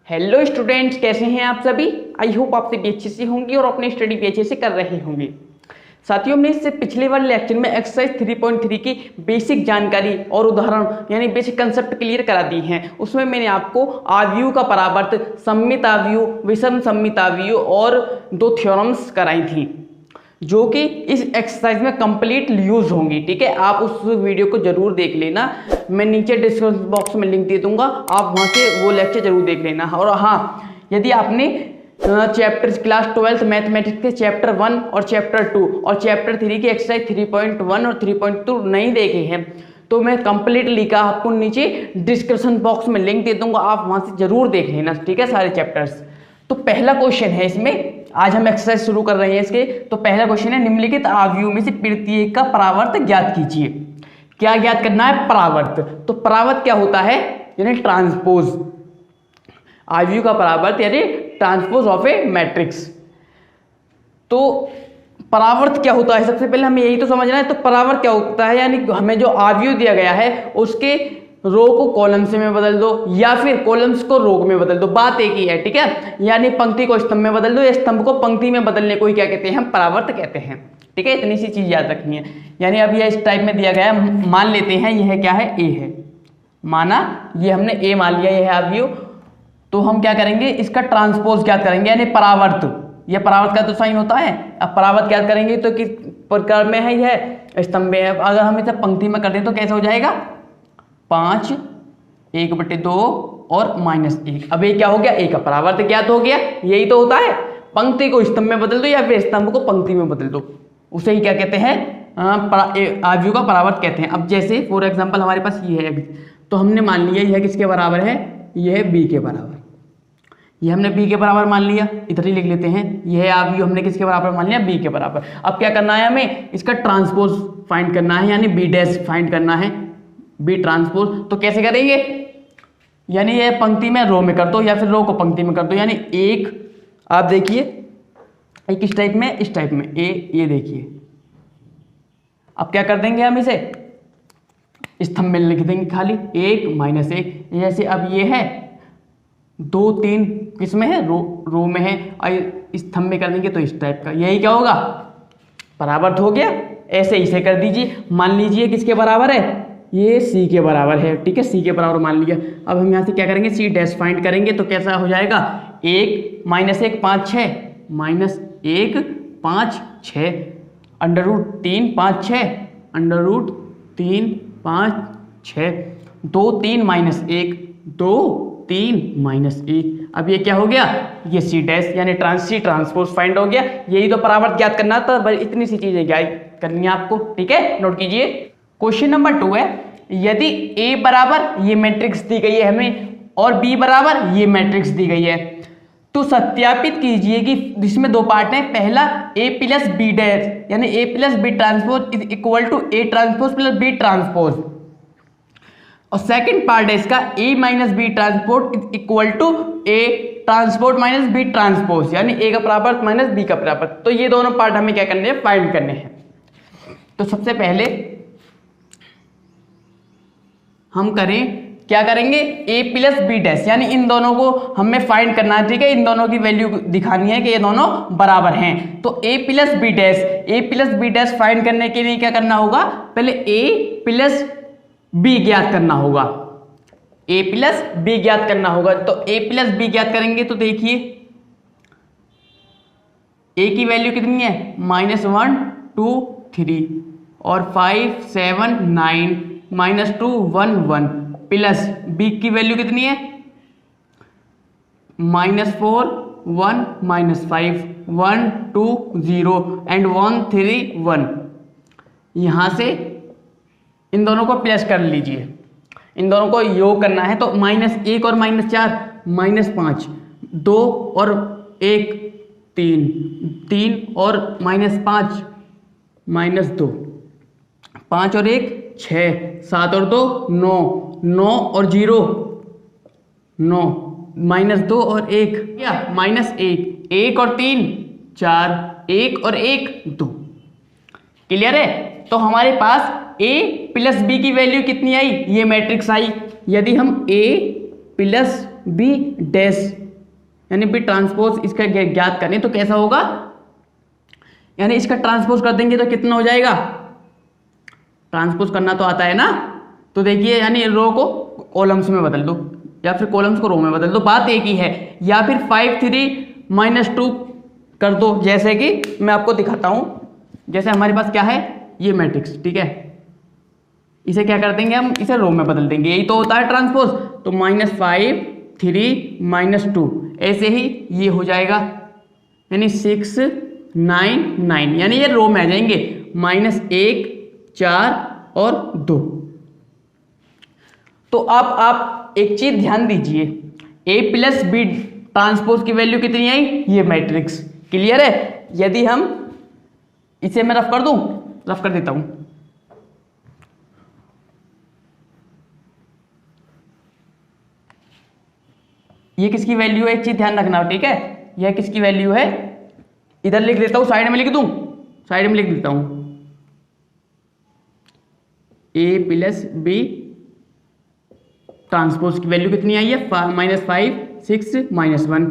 Hello students, कैसे हैं आप सभी। आई होप आप सभी अच्छे से होंगे और अपनी स्टडी भी अच्छे से कर रहे होंगे। साथियों, हमने इससे पिछले वाले लेक्चर में एक्सरसाइज 3.3 की बेसिक जानकारी और उदाहरण यानी बेसिक कंसेप्ट क्लियर करा दी हैं। उसमें मैंने आपको आव्यूह का परावर्त, सममित आव्यूह, विषम सममित आव्यूह और दो थ्योरम्स कराई थी जो कि इस एक्सरसाइज में कंप्लीट यूज होंगी। ठीक है, आप उस वीडियो को जरूर देख लेना। मैं नीचे डिस्क्रिप्शन बॉक्स में लिंक दे दूंगा, आप वहां से वो लेक्चर जरूर देख लेना। और हाँ, यदि आपने चैप्टर क्लास 12th मैथमेटिक्स के चैप्टर 1 और चैप्टर 2 और चैप्टर 3 की एक्सरसाइज 3.1 और 3.2 नहीं देखे हैं तो मैं कंप्लीटली का आपको नीचे डिस्क्रिप्शन बॉक्स में लिंक दे दूंगा, आप वहां से जरूर देख लेना। ठीक है, सारे चैप्टर्स। तो पहला क्वेश्चन है इसमें, आज हम एक्सरसाइज शुरू कर रहे हैं इसके। तो पहला क्वेश्चन है, निम्नलिखित आव्यूह में से प्रत्येक का परावर्त ज्ञात कीजिए। क्या ज्ञात करना है? परावर्त। तो परावर्त क्या होता है? यानी ट्रांसपोज। आव्यूह का परावर्त यानी ट्रांसपोज ऑफ ए मैट्रिक्स। तो परावर्त क्या होता है, सबसे पहले हमें यही तो समझना है। तो परावर्त क्या होता है, यानी हमें जो आव्यूह दिया गया है उसके रो को कॉलम्स में बदल दो या फिर कॉलम्स को रो में बदल दो, बात एक ही है। ठीक है, यानी पंक्ति को स्तंभ में बदल दो या स्तंभ को पंक्ति में बदलने को ही क्या कहते हैं? हम परावर्त कहते हैं। ठीक है, इतनी सी चीज याद रखनी है। यानी अब यह इस टाइप में दिया गया है, मान लेते हैं यह क्या है? ए है। माना ये हमने ए मान लिया, यह आव्यूह। तो हम क्या करेंगे? इसका ट्रांसपोज ज्ञात करेंगे यानी परावर्त। यह परावर्त का तो साइन होता है। अब परावर्त ज्ञात करेंगे तो किस प्रकार में है? यह स्तंभ में है। अगर हम इसे पंक्ति में कर दें तो कैसे हो जाएगा? 5 1/2 और -1। अब ये क्या हो गया? ए का परावर्त ज्ञात हो गया। यही तो होता है, पंक्ति को स्तंभ में बदल दो या फिर स्तंभ को पंक्ति में बदल दो, उसे ही क्या कहते हैं? आव्यूह का परावर्त कहते हैं। अब जैसे फॉर एग्जांपल हमारे पास ये है, तो हमने मान लिया यह किसके बराबर है? यह है बी के बराबर। यह हमने बी के बराबर मान लिया, इधर ही लिख लेते हैं। यह आव्यूह हमने किसके बराबर मान लिया? बी के बराबर। अब क्या करना है? हमें इसका ट्रांसपोज फाइंड करना है, यानी बी डैश फाइंड करना है, बी ट्रांसपोज। तो कैसे करेंगे? यानी ये पंक्ति में रो में कर दो या फिर रो को पंक्ति में कर दो। यानी एक, आप देखिए एक इस टाइप में, इस टाइप में ए, ये देखिए। अब क्या कर देंगे? हम इसे स्तंभ में लिख देंगे खाली 1 -1। जैसे अब ये है 2 3 किस में है? रो में है। स्तंभ में कर देंगे तो इस टाइप का, यही क्या होगा? परावर्त हो गया। ऐसे इसे कर दीजिए। मान लीजिए किसके बराबर है? ये सी के बराबर है। ठीक है, सी के बराबर मान लिया। अब हम यहाँ से क्या करेंगे? सी डैश फाइंड करेंगे तो कैसा हो जाएगा? 1 -1 5 6 -1 5 6 √3 5 6 √3 5 6 2 3 -1 2 3 -1। अब ये क्या हो गया? ये सी डैश यानी सी ट्रांसपोज फाइंड हो गया। यही तो परावर्त ज्ञात करना था। बस इतनी सी चीजें ज्ञात करनी है आपको। ठीक है, नोट कीजिए। क्वेश्चन नंबर 2 है, यदि A बराबर ये मैट्रिक्स दी गई है हमें और B बराबर ये मैट्रिक्स दी गई है, तो सत्यापित कीजिए कि जिसमें दो पार्ट हैं। पहला A + B डैश यानी A + B transpose is equal to A transpose + B transpose, और सेकंड पार्ट है इसका A - B transpose is equal to A transpose - B transpose, यानी A का परावर्त माइनस B का परावर्त। तो ये दोनों पार्ट हमें क्या करने हैं? फाइंड करने हैं। तो सबसे पहले हम क्या करेंगे? A + B डैश यानी इन दोनों को हमें फाइंड करना है। ठीक है, इन दोनों की वैल्यू दिखानी है कि ये दोनों बराबर हैं। तो A + B डैश फाइंड करने के लिए क्या करना होगा? पहले A + B ज्ञात करना होगा। A + B ज्ञात करना होगा। तो A + B ज्ञात करेंगे तो देखिए A की वैल्यू कितनी है? -1 2 3 और 5 7 9 -2 1 1 प्लस B की वैल्यू कितनी है? -4 1 -5 1 2 0 एंड 1 3 1। यहां से इन दोनों को प्लस कर लीजिए, इन दोनों को योग करना है। तो -1 और -4 -5 2 और 1 3 3 और -5 -2 5 और 1 6 7 और 2 9 9 और 0 9 -2 और 1 क्या? -1 1 और 3 4 1 और 1 2। क्लियर है? तो हमारे पास A + B की वैल्यू कितनी आई? ये मैट्रिक्स आई। यदि हम A + बी डैश यानी बी ट्रांसपोज इसका ज्ञात करें तो कैसा होगा, यानी इसका ट्रांसपोज कर देंगे तो कितना हो जाएगा, ट्रांसपोज करना तो आता है ना, तो देखिए यानी रो को कॉलम्स में बदल दो या फिर कॉलम्स को रो में बदल दो, बात एक ही है। या फिर 5 3 -2 कर दो, जैसे कि मैं आपको दिखाता हूं। जैसे हमारे पास क्या है ये मैट्रिक्स, ठीक है, इसे क्या कर देंगे हम, इसे रो में बदल देंगे, यही तो होता है ट्रांसपोज। तो -5 3 -2 ऐसे ही ये हो जाएगा, यानी 6 9 9, यानी ये रो में आ जाएंगे, -1 4 और 2। तो अब आप एक चीज ध्यान दीजिए, a प्लस बी ट्रांसपोज की वैल्यू कितनी आई, ये मैट्रिक्स, क्लियर है। यदि हम इसे मैं रफ कर दूं, रफ कर देता हूं, ये किसकी वैल्यू है, एक चीज ध्यान रखना, ठीक है, यह किसकी वैल्यू है, इधर लिख देता हूं, साइड में लिख दूं, साइड में लिख देता हूं, a प्लस बी ट्रांसपोज की वैल्यू कितनी आई है, -5 6 -1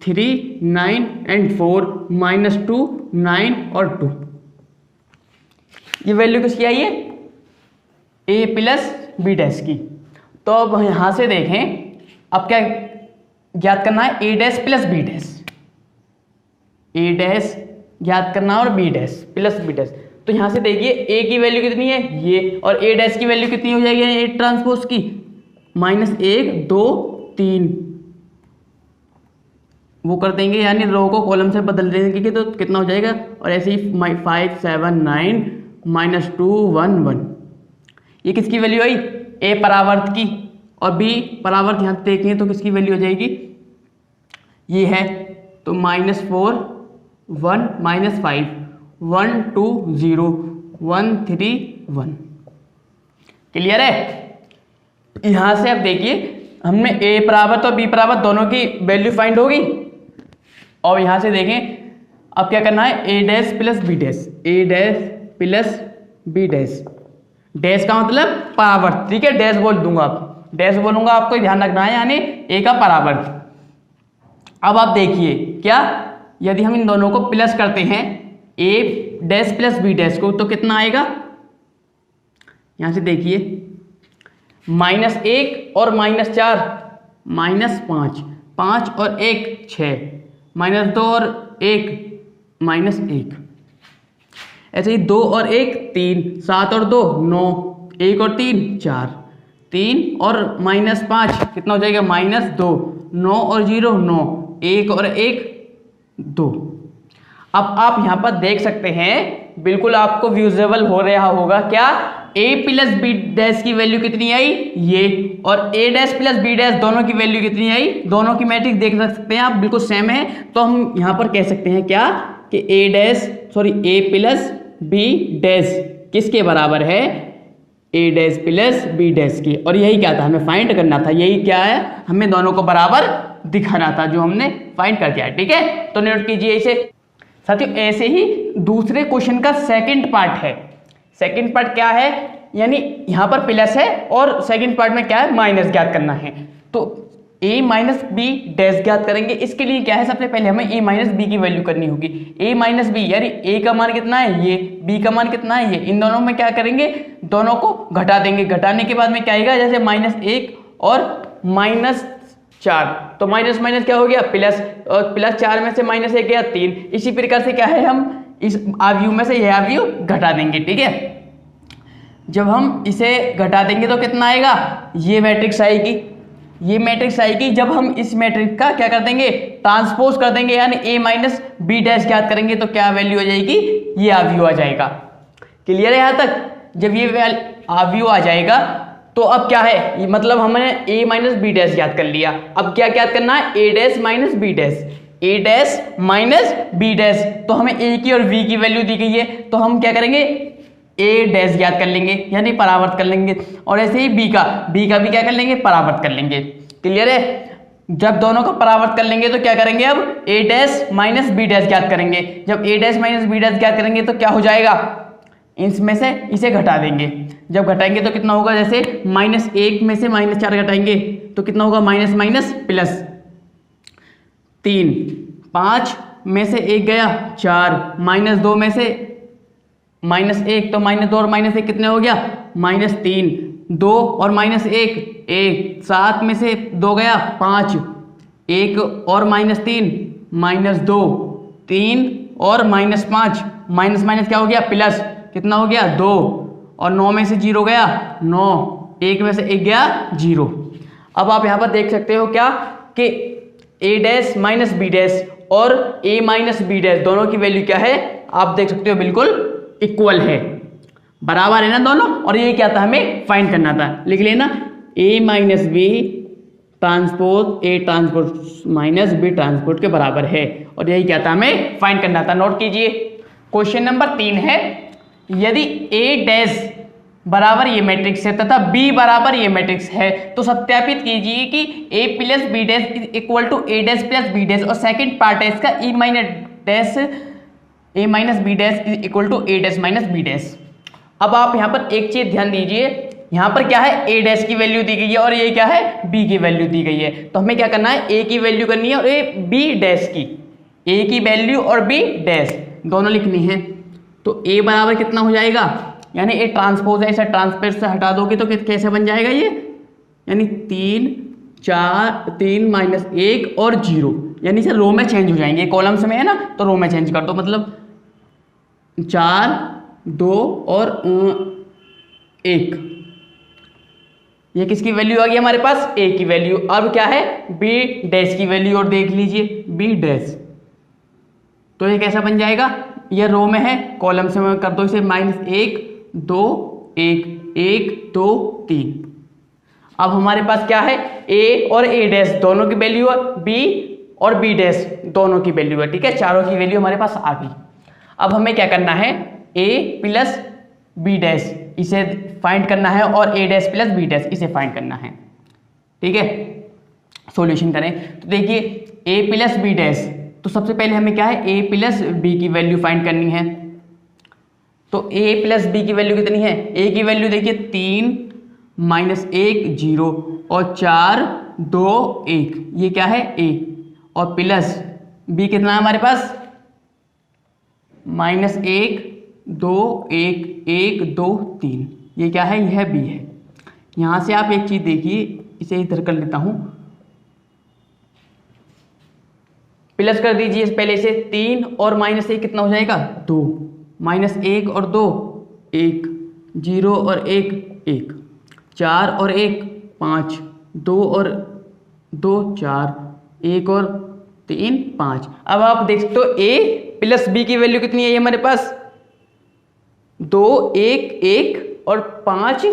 3 9 एंड 4 -2 9 और 2, ये वैल्यू किसकी आई है, a प्लस बी डैश की। तो अब यहां से देखें, अब क्या ज्ञात करना है, a dash plus B dash, a dash ज्ञात करना और b dash plus B dash. तो यहां से देखिए a की वैल्यू कितनी है ये, और a डैश की वैल्यू कितनी हो जाएगी a ट्रांसपोज की, -1 2 3, वो कर देंगे, यानी रो को कॉलम से बदल देंगे तो कितना हो जाएगा, और ऐसे ही 5 7 9 -2 1 1, ये किसकी वैल्यू आई, a परावर्त की, और b परावर्त यहां देखें तो किसकी वैल्यू हो जाएगी, ये है, तो -4 1 -5 1 2 0 1 3 1, क्लियर है। यहां से अब देखिए हमने a परावर्त और b परावर्त दोनों की वैल्यू फाइंड होगी, और यहां से देखें अब क्या करना है, a dash plus B dash, a dash plus B dash, dash का मतलब परावर्त, ठीक है, डैश बोल दूंगा, आप डैश बोलूंगा, आपको ध्यान रखना है, यानी a का परावर्त। अब आप देखिए क्या, यदि हम इन दोनों को प्लस करते हैं a dash plus B dash को, तो कितना आएगा, यहां से देखिए -1 और -4 -5 5 और 1 6 -2 और 1 -1, ऐसे ही 2 और 1 3 7 और 2 9 1 और 3 4 3 और -5 कितना हो जाएगा, -2 9 और 0 9 1 और 1 2। अब आप यहां पर देख सकते हैं, बिल्कुल आपको विजुअल हो रहा होगा क्या, a प्लस बी डैश की वैल्यू कितनी आई ये, और a dash plus B dash दोनों की वैल्यू कितनी आई, दोनों की मैट्रिक्स देख सकते हैं आप, बिल्कुल सेम है। तो हम यहां पर कह सकते हैं क्या कि a प्लस बी डैश किसके बराबर है, a dash plus B dash की, और यही क्या था, हमें फाइंड करना था, यही क्या है, हमें दोनों को बराबर दिखाना था, जो हमने फाइंड कर दिया, ठीक है। तो नोट कीजिए इसे साथियों। ऐसे ही दूसरे क्वेश्चन का सेकंड पार्ट है, सेकंड पार्ट क्या है, यानी यहां पर प्लस है और सेकंड पार्ट में क्या है, माइनस ज्ञात करना है। तो a माइनस बी डैश ज्ञात करेंगे, इसके लिए क्या है, सबसे पहले हमें a माइनस बी की वैल्यू करनी होगी, a माइनस बी, यानी a का मान कितना है ये, b का मान कितना है ये, इन दोनों में क्या करेंगे, दोनों को घटा देंगे, घटाने के बाद में क्या आएगा, जैसे -1 और -4, तो माइनस माइनस क्या हो गया प्लस, और +4 में से -1 गया 3, इसी प्रकार से क्या है, हम इस आव्यूह में से यह आव्यूह घटा देंगे, ठीक है। जब हम इसे घटा देंगे तो कितना आएगा, ये मैट्रिक्स आएगी, ये मैट्रिक्स आएगी। जब हम इस मैट्रिक्स का क्या कर देंगे, ट्रांसपोज कर देंगे, यानी a माइनस बी डैश ज्ञात करेंगे, तो क्या वैल्यू हो जाएगी, ये आव्यूह आ जाएगा। क्लियर है यहाँ तक। जब ये आव्यूह आ जाएगा तो अब क्या है, मतलब हमने a माइनस बी डैश ज्ञात कर लिया, अब क्या ज्ञात करना है, a dash minus B dash, a dash minus B dash. तो हमें a की और v की वैल्यू दी गई है, तो हम क्या करेंगे, a डैश ज्ञात कर लेंगे, यानी परावर्त कर लेंगे, और ऐसे ही b का भी क्या कर लेंगे, परावर्त कर लेंगे। क्लियर है। जब दोनों का परावर्त कर लेंगे तो क्या करेंगे, अब a dash minus B dash ज्ञात करेंगे। जब a dash minus B dash ज्ञात करेंगे तो क्या हो जाएगा, इसमें से इसे घटा देंगे, जब घटाएंगे तो कितना होगा, जैसे -1 में से -4 घटाएंगे तो कितना होगा, माइनस माइनस प्लस 3, 5 में से 1 गया 4, -2 में से -1 तो -2 और -1 कितने हो गया, -3, 2 और -1 1, 7 में से 2 गया 5, 1 और -3 -2, 3 और -5, माइनस माइनस क्या हो गया, प्लस कितना हो गया 2, और 9 में से 0 गया 9, 1 में से 1 गया 0। अब आप यहाँ पर देख सकते हो क्या कि a dash minus B dash और a माइनस बी डैश दोनों की वैल्यू क्या है, आप देख सकते हो बिल्कुल इक्वल है, बराबर है ना दोनों। और ये क्या था, हमें फाइंड करना था, लिख लेना a minus B transpose a transpose minus B transpose के बराबर है, और यही क्या था, हमें फाइंड करना था। नोट कीजिए क्वेश्चन नंबर 3 है, यदि a डैश बराबर ये मैट्रिक्स है तथा b बराबर ये मैट्रिक्स है तो सत्यापित कीजिए कि a plus B dash equal to a dash plus B dash, और सेकंड पार्ट है इसका a minus B dash equal to a dash minus B dash. अब आप यहाँ पर एक चीज ध्यान दीजिए, यहाँ पर क्या है, a डैश की वैल्यू दी गई है और ये क्या है, b की वैल्यू दी गई है। तो हमें क्या करना है, a की वैल्यू करनी है और b डैश की, a की वैल्यू और b डैश दोनों लिखनी है। तो a बराबर कितना हो जाएगा, यानी a ट्रांसपोज है, इसे ट्रांसपेज से हटा दोगे तो कैसे बन जाएगा ये, यानी 3 4 3 -1 और 0, यानी इसे रो में चेंज हो जाएंगे, कॉलम्स में है ना तो रो में चेंज कर दो, मतलब 4 2 और 1, ये किसकी वैल्यू आ गई हमारे पास, a की वैल्यू। अब क्या है, b डैश की वैल्यू, और देख लीजिए b डैश, तो ये कैसा बन जाएगा, ये रो में है, कॉलम से में कर दो इसे -1 2 1 1 2 3। अब हमारे पास क्या है, a और a डैश दोनों की वैल्यू है, b और b डैश दोनों की वैल्यू है, ठीक है, चारों की वैल्यू हमारे पास आ गई। अब हमें क्या करना है, a प्लस b डैश इसे फाइंड करना है और a dash plus b dash इसे फाइंड करना है, ठीक है। सॉल्यूशन करें तो देखिए a प्लस b डैश, तो सबसे पहले हमें क्या है, a प्लस b की वैल्यू फाइंड करनी है। तो a प्लस b की वैल्यू कितनी है, a की वैल्यू देखिए 3 -1 0 और 4 2 1, ये क्या है a, और प्लस b कितना है हमारे पास, -1 2 1 1 2 3, ये क्या है, यह b है। यहां से आप एक चीज देखिए, इसे इधर कर लेता हूं, प्लस कर दीजिए पहले से, 3 और -1 कितना हो जाएगा 2, -1 और 2 1, 0 और 1 1, 4 और 1 5, 2 और 2 4, 1 और 3 5। अब आप देख सकते हो a प्लस b की वैल्यू कितनी है हमारे पास, 2 1 1 और 5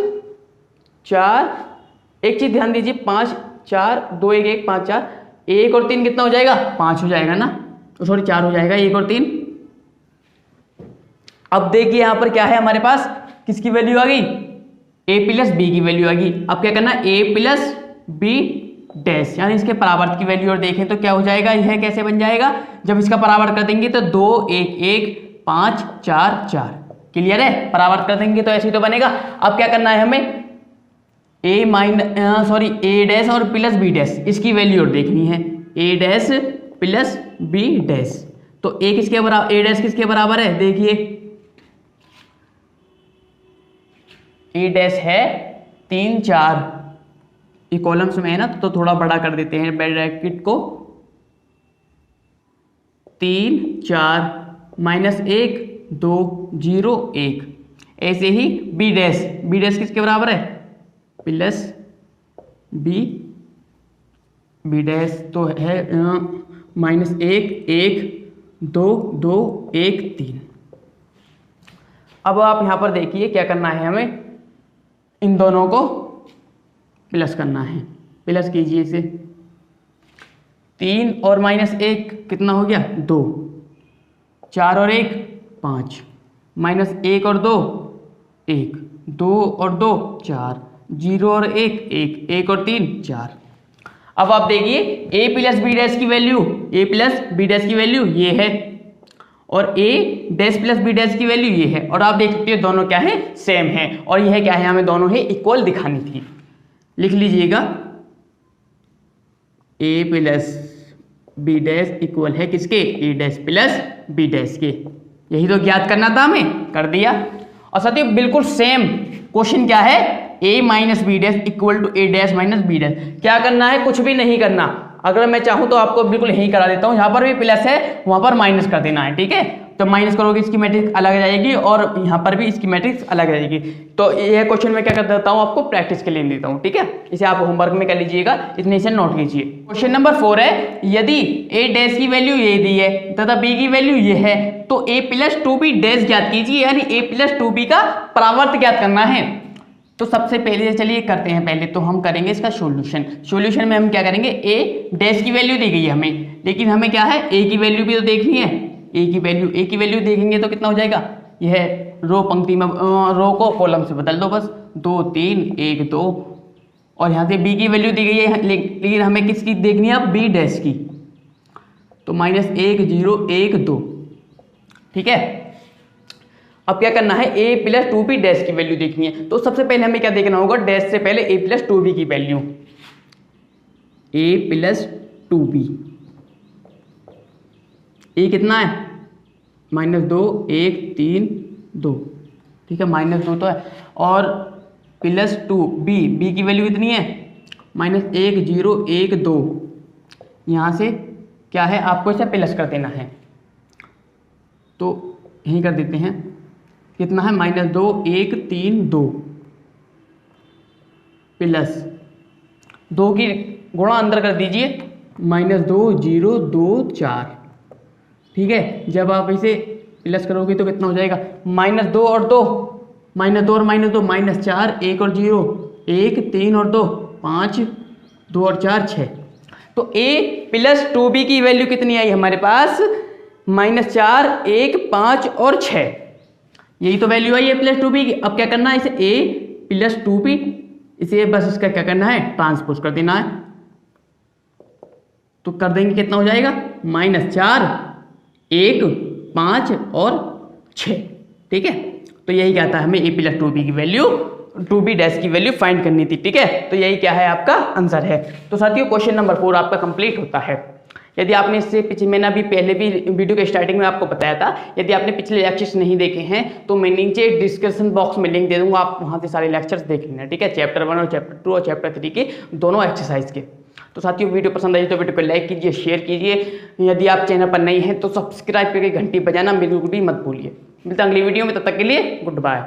4, एक चीज ध्यान दीजिए, 5 4 2 1 1 5 4, 1 और 3 कितना हो जाएगा, 5 हो जाएगा ना, सॉरी 4 हो जाएगा, 1 और 3। अब देखिए यहां पर क्या है हमारे पास, किसकी वैल्यू आ गई, a प्लस b की वैल्यू आ गई। अब क्या करना है, a प्लस b डैश, यानी इसके परावर्त की वैल्यू, और देखें तो क्या हो जाएगा, यह कैसे बन जाएगा, जब इसका परावर्त कर देंगे तो 2 1 1 5 4 4, क्लियर है, परावर्त कर देंगे तो ऐसे ही तो बनेगा। अब क्या करना है हमें, a डैश और प्लस b डैश इसकी वैल्यू और देखनी है, a dash plus b dash, तो a किसके बराबर, a डैश किसके बराबर है, देखिए a डैश है 3 4, ये कॉलम्स में है ना तो थोड़ा बड़ा कर देते हैं ब्रैकेट को, 3 4 -1 2 0 1, ऐसे ही b डैश किसके बराबर है, प्लस b डैश तो है -1 1 2 2 1 3। अब आप यहां पर देखिए क्या करना है, हमें इन दोनों को प्लस करना है, प्लस कीजिए इसे, 3 और -1 कितना हो गया 2, 4 और 1 5, -1 और 2 1, 2 और 2 4, 0 और 1 1, 1 और 3 4। अब आप देखिए a प्लस b डैश की value, a plus b dash की वैल्यू ये है, और a dash plus b dash की वैल्यू ये है, और आप देख सकते हो दोनों क्या है, सेम है, और यह क्या है, हमें दोनों है इक्वल दिखानी थी। लिख लीजिएगा a plus b dash equal है किसके, a dash plus b dash के। यही तो ज्ञात करना था, हमें कर दिया। और साथियों बिल्कुल सेम क्वेश्चन क्या है, a minus B dash equal to a dash minus B dash. क्या करना है, कुछ भी नहीं करना। अगर मैं चाहूं तो आपको बिल्कुल यही करा देता हूं, यहाँ पर भी प्लस है वहां पर माइनस कर देना है, ठीक है। तो माइनस करोगे इसकी मैट्रिक्स अलग आ जाएगी, और यहाँ पर भी इसकी मैट्रिक्स अलग आ जाएगी। तो यह क्वेश्चन मैं क्या कर देता हूँ, आपको प्रैक्टिस के लिए देता हूँ, ठीक है। इसे आप होमवर्क में कर लीजिएगा, इतने से नोट कीजिए। क्वेश्चन नंबर 4 है, यदि a डैश की वैल्यू ये दी है तथा b की वैल्यू ये है तो a प्लस 2b डैश ज्ञात कीजिए, यानी a प्लस 2b का परावर्त ज्ञात करना है। तो सबसे पहले चलिए करते हैं, पहले तो हम करेंगे इसका सॉल्यूशन में हम क्या करेंगे, a डैश की वैल्यू दी गई है हमें, लेकिन हमें क्या है, a की वैल्यू भी तो देखनी है। a की वैल्यू देखेंगे तो कितना हो जाएगा, यह रो पंक्ति में रो को कॉलम से बदल दो, बस 2 3 1 2, और यहाँ से b की वैल्यू दी गई है, लेकिन हमें किसकी देखनी है, b डैश की, तो -1 0 1 2, ठीक है। अब क्या करना है, a प्लस 2b डैश की वैल्यू देखनी है। तो सबसे पहले हमें क्या देखना होगा, डैश से पहले a प्लस 2b की value, a plus 2b, a कितना है, -2 1 3 2, ठीक है, -2 तो है, और प्लस 2b की वैल्यू कितनी है, -1 0 1 2, यहाँ से क्या है, आपको इसे प्लस कर देना है, तो यही कर देते हैं, कितना है, -2 1 3 2 प्लस 2 की गुणा अंदर कर दीजिए, -2 0 2 4, ठीक है। जब आप इसे प्लस करोगे तो कितना हो जाएगा, -2 और 2, -2 और -2 -4, 1 और 0 1 3 और 2 5, 2 और 4 6। तो a प्लस 2b की वैल्यू कितनी आई हमारे पास, -4 1 5 और 6, यही तो वैल्यू आई है प्लस 2b की। अब क्या करना है, इसे a प्लस 2b, इसे बस इसका क्या करना है, ट्रांसपोज कर देना है, तो कर देंगे, कितना हो जाएगा, -4 1 5 और 6, ठीक है। तो यही क्या था, हमें a प्लस 2b की वैल्यू 2b डैश की वैल्यू फाइंड करनी थी, ठीक है। तो यही क्या है, आपका आंसर है। तो साथियों क्वेश्चन नंबर 4 आपका कंप्लीट होता है। यदि आपने इससे पीछे, मैंने अभी पहले भी वीडियो के स्टार्टिंग में आपको बताया था, यदि आपने पिछले लेक्चर्स नहीं देखे हैं तो मैं नीचे डिस्क्रिप्शन बॉक्स में लिंक दे दूंगा, आप वहां से सारे लेक्चर्स देख लेना, ठीक है। चैप्टर 1 और चैप्टर 2 और चैप्टर 3 के दोनों एक्सरसाइज के। तो साथियों वीडियो पसंद आई तो वीडियो को लाइक कीजिए, शेयर कीजिए, यदि आप चैनल पर नए हैं तो सब्सक्राइब करके घंटी बजाना बिल्कुल भी मत भूलिए। मिलता अगली वीडियो में, तब तक के लिए गुड बाय।